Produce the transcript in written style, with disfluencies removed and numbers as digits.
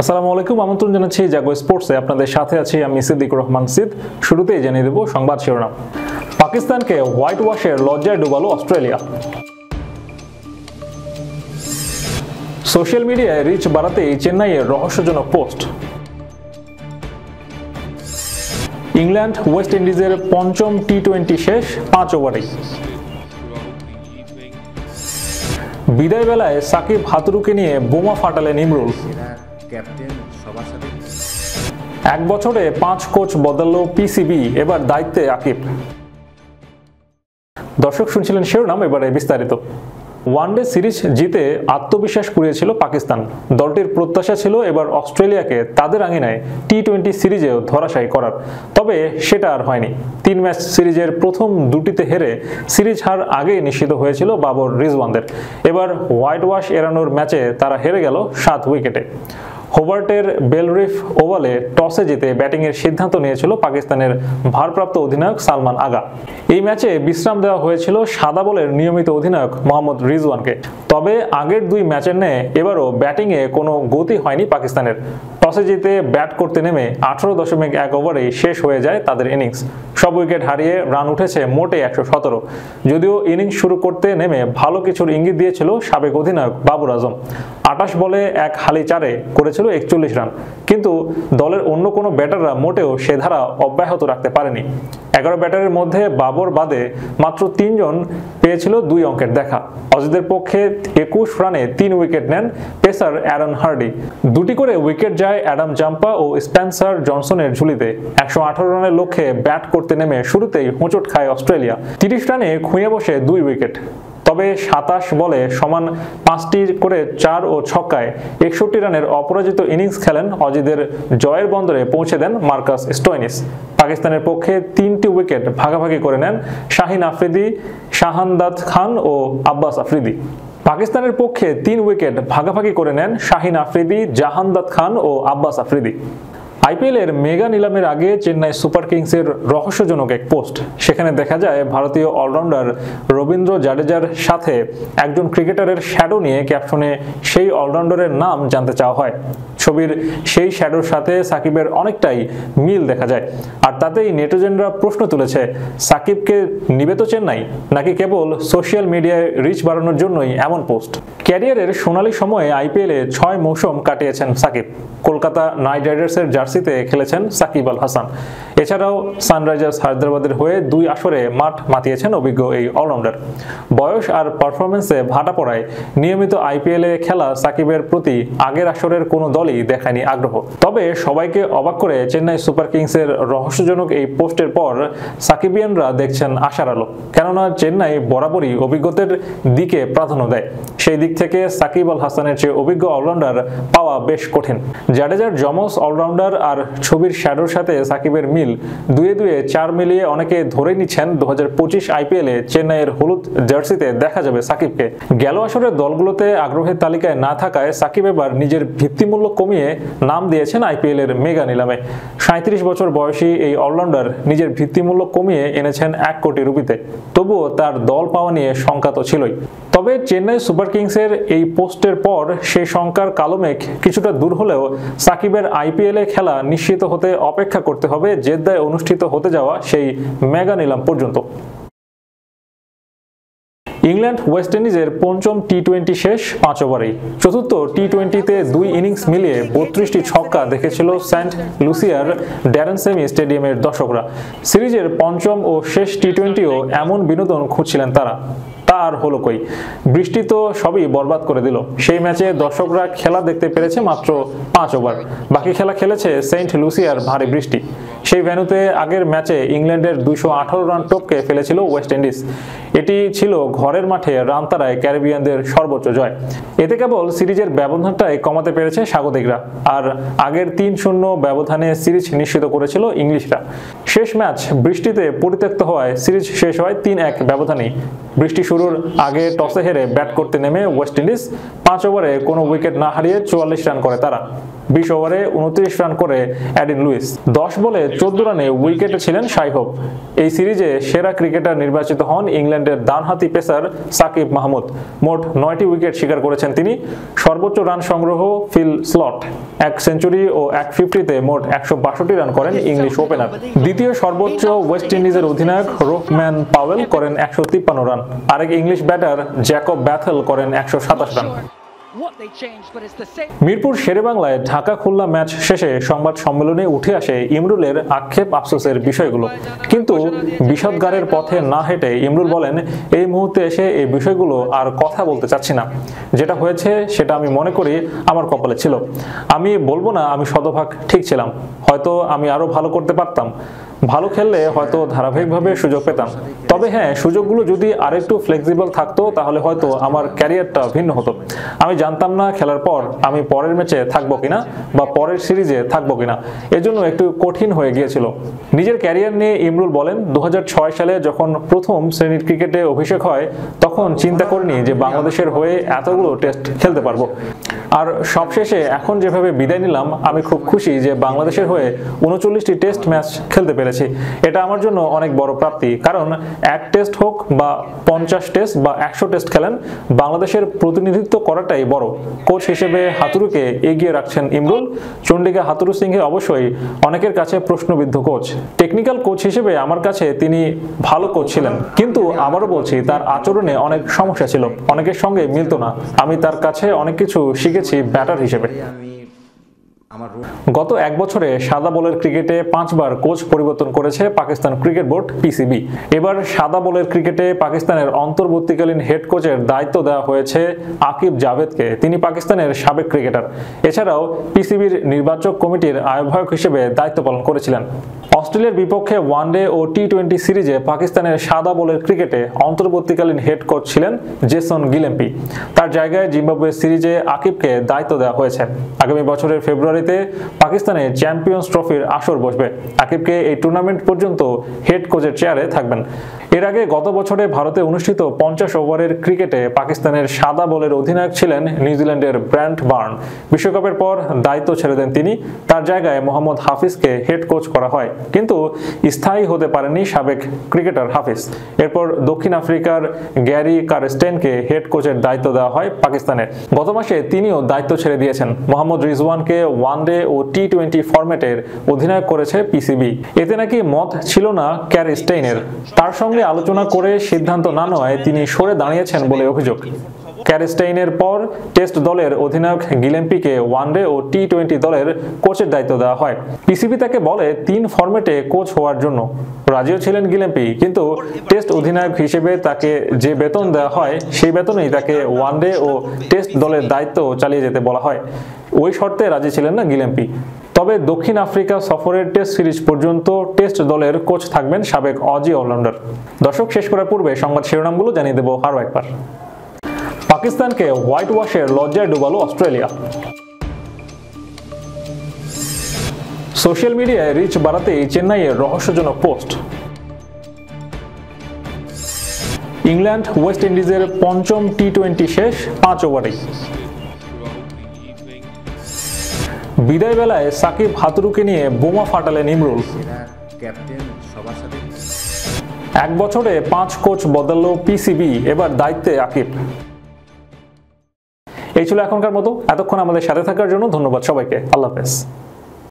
আসসালামু আলাইকুম, আমন্ত্রণ জানাচ্ছি জাগো স্পোর্টসে। আপনাদের সাথে আছি আমি সিদ্দিকুর রহমান সিদ। শুরুতেই জানিয়ে দেব সংবাদ শিরোনাম। পাকিস্তানকে হোয়াইট ওয়াশের লজ্জায় ডুবালো অস্ট্রেলিয়া। সোশ্যাল মিডিয়ায় রিচ বাড়াতেই চেন্নাইয়ের রহস্যজনক পোস্ট। ইংল্যান্ড ওয়েস্ট ইন্ডিজের পঞ্চম টি-20 শেষ 5 ওভারেই। বিদায় বেলায় সাকিব হাতুরুকে নিয়ে বোমা ফাটালেন ইমরুল। এক বছরে 5 কোচ বদলালো পিসিবি, এবার দায়িত্বে আকিব। দর্শক শুনছিলেন শিরোনাম, এবারে বিস্তারিত। ওয়ানডে সিরিজ জিতে আত্মবিশ্বাস কুড়িয়েছিল পাকিস্তান। দলটির প্রত্যাশা ছিল এবার অস্ট্রেলিয়াকে তাদের আঙিনায় টি-20 সিরিজেও ধরাশায়ী করার, তবে সেটা আর হয়নি। 3 ম্যাচ সিরিজের প্রথম দুটিতে হেরে সিরিজ হার আগেই নিশ্চিত হয়েছিল বাবর রিজওয়ানদের। এবার হোয়াইট ওয়াশ এড়ানোর ম্যাচে তারা হেরে গেল 7 উইকেটে। হোবার্টের বেলরিফ ওভালে টসে জিতে ব্যাটিংয়ের সিদ্ধান্ত নিয়েছিল পাকিস্তানের ভারপ্রাপ্ত অধিনায়ক সালমান আগা। এই ম্যাচে বিশ্রাম দেওয়া হয়েছিল সাদা বলের নিয়মিত অধিনায়ক মোহাম্মদ রিজওয়ানকে। তবে আগের 2 ম্যাচের ন্যায় এবারও ব্যাটিংয়ে কোনো গতি হয়নি পাকিস্তানের। টসে জিতে ব্যাট করতে নেমে 18.1 ওভারেই শেষ হয়ে যায় তাদের ইনিংস। সব উইকেট হারিয়ে রান উঠেছে মোটে 117। যদিও ইনিংস শুরু করতে নেমে ভালো কিছুর ইঙ্গিত দিয়েছিল সাবেক অধিনায়ক বাবর আজম। 28 বলে 1 হালি 4-এ করেছিল 41 রান, কিন্তু দলের অন্য কোনো ব্যাটাররা মোটেও সে ধারা অব্যাহত রাখতে পারেনি। 11 ব্যাটারের মধ্যে বাবর বাদে মাত্র 3 জন পেয়েছিল 2 অঙ্কের দেখা। অজিদের পক্ষে 21 রানে 3 উইকেট নেন পেসার অ্যারন হার্ডি। 2টি করে উইকেট যায় অ্যাডাম জাম্পা ও স্পেন্সার জনসনের ঝুলিতে। 118 রানের লক্ষ্যে ব্যাট করতে নেমে শুরুতেই হোঁচট খায় অস্ট্রেলিয়া। 30 রানে খুঁয়ে বসে 2 উইকেট। তবে 27 বলে সমান 5টি করে 4 ও ছক্কায় 61 রানের অপরাজিত ইনিংস খেলেন অজিদের জয়ের বন্দরে পৌঁছে দেন মার্কাস স্টোয়নিস। পাকিস্তানের পক্ষে 3টি উইকেট ভাগাভাগি করে নেন শাহিন আফ্রিদি, শাহানদাত খান ও আব্বাস আফ্রিদি। পাকিস্তানের পক্ষে 3 উইকেট ভাগাভাগি করে নেন শাহিন আফ্রিদি, জাহানদাত খান ও আব্বাস আফ্রিদি। আইপিএলের মেগা নিলামের আগে চেন্নাই সুপার কিংসের রহস্যজনক এক পোস্ট। সেখানে দেখা যায় ভারতীয় অলরাউন্ডার রবীন্দ্র জাডেজার সাথে একজন ক্রিকেটারের শ্যাডো নিয়ে ক্যাপশনে সেই অলরাউন্ডারের নাম জানতে চাওয়া হয়। ছবির সেই শ্যাডোর সাথে সাকিবের অনেকটাই মিল দেখা যায়। আর তাতেই নেটিজেনরা প্রশ্ন তুলেছে, সাকিবকে নিবে তো চেন্নাই, নাকি কেবল সোশ্যাল মিডিয়ায় রিচ বাড়ানোর জন্যই এমন পোস্ট? ক্যারিয়ারের সোনালী সময়ে আইপিএলে 6 মৌসুম কাটিয়েছেন সাকিব। কলকাতা নাইট রাইডার্সের জার্সিতে খেলেছেন সাকিব আল হাসান। এছাড়াও সানরাইজার্স হায়দ্রাবাদের হয়ে 2 আসরে মাঠ মাতিয়েছেন অভিজ্ঞ এই অলরাউন্ডার। বয়স আর পারফরমেন্সে ভাটা পড়ায় নিয়মিত আইপিএলে খেলা সাকিবের প্রতি আগের আসরের কোনো দলই দেখায়নি আগ্রহ। তবে সবাইকে অবাক করে চেন্নাই সুপার কিংসের রহস্যজনক এই পোস্টের পর সাকিবিয়ানরা দেখছেন আশার আলো। কেননা চেন্নাই বরাবরই অভিজ্ঞতার দিকে প্রাধান্য দেয়। সেই দিক থেকে সাকিব আল হাসানের চেয়ে অভিজ্ঞ অলরাউন্ডার পাওয়া বেশ কঠিন। জাডেজার যমজ অলরাউন্ডার আর ছবির শ্যাডোর সাথে সাকিবের মিল, দুয়ে 4 মিলিয়ে অনেকে ধরে নিচ্ছেন 2025 আইপিএলে চেন্নাইয়ের হলুদ জার্সিতে দেখা যাবে সাকিবকে। গেল আসরের দলগুলোতে আগ্রহের তালিকায় না থাকায় সাকিব এবার নিজের ভিত্তিমূল্য কমিয়ে নাম দিয়েছেন আইপিএলের মেগা নিলামে। 37 বছর বয়সী এই অলরাউন্ডার নিজের ভিত্তিমূল্য কমিয়ে এনেছেন 1 কোটি রুপিতে। তবুও তার দল পাওয়া নিয়ে শঙ্কা তো ছিলই। তবে চেন্নাই সুপার কিংসের এই পোস্টের পর সেই শঙ্কার কালো মেঘ কিছুটা দূর হলেও সাকিবের আইপিএলে খেলা নিশ্চিত হতে অপেক্ষা করতে হবে জেদ্দায় অনুষ্ঠিত হতে যাওয়া সেই মেগা নিলাম পর্যন্ত। ইংল্যান্ড ওয়েস্ট ইন্ডিজের পঞ্চম টি-20 শেষ 5 ওভারেই। চতুর্থ টি-20তে 2 ইনিংস মিলিয়ে 32টি ছক্কা দেখেছিল সেন্ট লুসিয়ার ড্যারেন সেমি স্টেডিয়ামের দর্শকরা। সিরিজের পঞ্চম ও শেষ টি-20ও এমন বিনোদন খুঁজছিলেন তারা। তা আর হলো কই, বৃষ্টি তো সবই বরবাদ করে দিল। সেই ম্যাচে দর্শকরা খেলা দেখতে পেরেছে মাত্র 5 ওভার। বাকি খেলা খেলেছে সেন্ট লুসিয়ার ভারী বৃষ্টি। সেই ভেন্যুতে আগের ম্যাচে ইংল্যান্ডের 218 রান টপকে ফেলেছিল ওয়েস্ট ইন্ডিজ। এটি ছিল ঘরের মাঠে রান তাড়ায় ক্যারিবিয়ানদের সর্বোচ্চ জয়। এতে কেবল সিরিজের ব্যবধানটাই কমাতে পেরেছে স্বাগতিকরা। আর আগের 3-0 ব্যবধানে সিরিজ নিশ্চিত করেছিল ইংলিশরা। শেষ ম্যাচ বৃষ্টিতে পরিত্যক্ত হওয়ায় সিরিজ শেষ হয় 3-1 ব্যবধানেই। বৃষ্টি শুরুর আগে টসে হেরে ব্যাট করতে নেমে ওয়েস্ট ইন্ডিজ 5 ওভারে কোনো উইকেট না হারিয়ে 44 রান করে তারা। 20 ওভারে 29 রান করে অ্যাডিন লুইস। 10 বলে 14 রানে উইকেটে ছিলেন শাই হোপ। এই সিরিজে সেরা ক্রিকেটার নির্বাচিত হন ইংল্যান্ডের ডানহাতি পেসার সাকিব মাহমুদ। মোট 9টি উইকেট শিকার করেছেন তিনি। সর্বোচ্চ রান সংগ্রহ ফিল স্লট, 1 সেঞ্চুরি ও 1 50-তে মোট 162 রান করেন ইংলিশ ওপেনার। দ্বিতীয় সর্বোচ্চ ওয়েস্ট ইন্ডিজের অধিনায়ক রোহম্যান পাওয়েল করেন 153 রান। আরেক ইংলিশ ব্যাটার জ্যাকব ব্যাথেল করেন 127 রান। মিরপুর শেরেবাংলায় ঢাকা খুলনা ম্যাচ শেষে সংবাদ সম্মেলনে উঠে আসে ইমরুলের আক্ষেপ আফসোসের বিষয়গুলো। কিন্তু বিষাদগারের পথে না হেঁটে ইমরুল বলেন, এই মুহূর্তে এসে এই বিষয়গুলো আর কথা বলতে চাচ্ছি না। যেটা হয়েছে সেটা আমি মনে করি আমার কপালে ছিল। আমি বলবো না আমি শতভাগ ঠিক ছিলাম, হয়তো আমি আরো ভালো করতে পারতাম। ভালো খেললে হয়তো ধারাবাহিকভাবে সুযোগ পেতাম। তবে হ্যাঁ, সুযোগগুলো যদি আরেকটু ফ্লেক্সিবল থাকতো তাহলে হয়তো আমার ক্যারিয়ারটা ভিন্ন হতো। আমি জানতাম না খেলার পর আমি পরের ম্যাচে থাকবো কিনা বা পরের সিরিজে থাকবো কিনা, এজন্য একটু কঠিন হয়ে গিয়েছিল। নিজের ক্যারিয়ার নিয়ে ইমরুল বলেন, 2006 সালে যখন প্রথম শ্রেণীর ক্রিকেটে অভিষেক হয় তখন চিন্তা করিনি যে বাংলাদেশের হয়ে এতগুলো টেস্ট খেলতে পারবো। আর সবশেষে এখন যেভাবে বিদায় নিলাম, আমি খুব খুশি যে বাংলাদেশের হয়ে 39টি টেস্ট ম্যাচ খেলতে পেরেছি। এটা আমার জন্য অনেক বড় প্রাপ্তি, কারণ এক টেস্ট হোক বা 50 টেস্ট বা 100 টেস্ট খেলেন, বাংলাদেশের প্রতিনিধিত্ব করাটাই বড়। কোচ হিসেবে হাতুরুকে এগিয়ে রাখছেন ইমরুল। চন্ডিকা হাতুরু সিংহে অবশ্যই অনেকের কাছে প্রশ্নবিদ্ধ কোচ। টেকনিক্যাল কোচ হিসেবে আমার কাছে তিনি ভালো কোচ ছিলেন, কিন্তু আবারও বলছি তার আচরণে অনেক সমস্যা ছিল, অনেকের সঙ্গে মিলতো না। আমি তার কাছে অনেক কিছু শিখেছি ব্যাটার হিসেবে। গত 1 বছরে সাদা বলের ক্রিকেটে 5 বার কোচ পরিবর্তন করেছে পাকিস্তান ক্রিকেট বোর্ড পিসিবি। এবার সাদা বলের ক্রিকেটে পাকিস্তানের অন্তর্বর্তীকালীন হেড কোচের দায়িত্ব দেওয়া হয়েছে আকিব জাভেদকে। তিনি পাকিস্তানের সাবেক ক্রিকেটার। এছাড়াও পিসিবির নির্বাচক কমিটির আহ্বায়ক হিসেবে দায়িত্ব পালন করেছিলেন। অস্ট্রেলিয়ার বিপক্ষে ওয়ানডে ও টি-20 সিরিজে পাকিস্তানের সাদা বলের ক্রিকেটে অন্তর্বর্তীকালীন হেড কোচ ছিলেন জেসন গিলেম্পি। তার জায়গায় জিম্বাবুয়ে সিরিজে আকিবকে দায়িত্ব দেওয়া হয়েছে। আগামী বছরের ফেব্রুয়ারিতে পাকিস্তানে চ্যাম্পিয়ন্স ট্রফির আসর বসবে। আকিবকে এই টুর্নামেন্ট পর্যন্ত হেড কোচের চেয়ারে থাকবেন। এর আগে গত বছরে ভারতে অনুষ্ঠিত 50 ওভারের ক্রিকেটে পাকিস্তানের সাদা বলের অধিনায়ক ছিলেন নিউজিল্যান্ডের ব্র্যান্ট বার্ন। বিশ্বকাপের পর দায়িত্ব ছেড়ে দেন তিনি। তার জায়গায় মোহাম্মদ হাফিজকে হেড কোচ করা হয়, কিন্তু স্থায়ী হতে পারেননি সাবেক ক্রিকেটার হাফিজ। এরপর দক্ষিণ আফ্রিকার গ্যারি কারস্টেনকে হেড কোচের দায়িত্ব দেওয়া হয় পাকিস্তানের। গত মাসে তিনিও দায়িত্ব ছেড়ে দিয়েছেন। মোহাম্মদ রিজওয়ানকে ওয়ানডে ও টি-20 ফরম্যাটের অধিনায়ক করেছে পিসিবি। এতে নাকি মত ছিল না ক্যারস্টেইনের। তার সঙ্গে আলোচনা করে সিদ্ধান্ত না নেওয়ায় তিনি সরে দাঁড়িয়েছেন বলে অভিযোগ। ক্যারস্টেইনের পর টেস্ট দলের অধিনায়ক গিলেম্পিকে ওয়ানডে ও টি-20 দলের কোচের দায়িত্ব দেওয়া হয়। পিসিবি তাকে বলে 3 ফরম্যাটে কোচ হওয়ার জন্য। রাজিও ছিলেন গিলেম্পি, কিন্তু টেস্ট অধিনায়ক হিসেবে তাকে যে বেতন দেওয়া হয় সেই বেতনেই তাকে ওয়ানডে ও টেস্ট দলের দায়িত্ব চালিয়ে যেতে বলা হয়। ওই শর্তে রাজি ছিলেন না গিলেম্পি। তবে দক্ষিণ আফ্রিকা সফরের টেস্ট সিরিজ পর্যন্ত টেস্ট দলের কোচ থাকবেন সাবেক অজি অলরাউন্ডার। দর্শক, শেষ করার পূর্বে সংবাদ শিরোনামগুলো জানিয়ে দেব আরও একবার। পাকিস্তানকে হোয়াইট ওয়াশের লজ্জায় ডুবালো অস্ট্রেলিয়া। সোশ্যাল মিডিয়ায় রিচ বাড়াতেই চেন্নাইয়ের রহস্যজনক পোস্ট। ইংল্যান্ড ওয়েস্ট ইন্ডিজের 5ম টি-20 শেষ 5 ওভারেই। বিদায় বেলায় সাকিব হাতুরুকে নিয়ে বোমা ফাটালেন ইমরুল। 1 বছরে 5 কোচ বদলালো পিসিবি, এবার দায়িত্বে আকিব। এই ছিল এখনকার মতো। এতক্ষণ আমাদের সাথে থাকার জন্য ধন্যবাদ সবাইকে। আল্লাহ হাফেজ।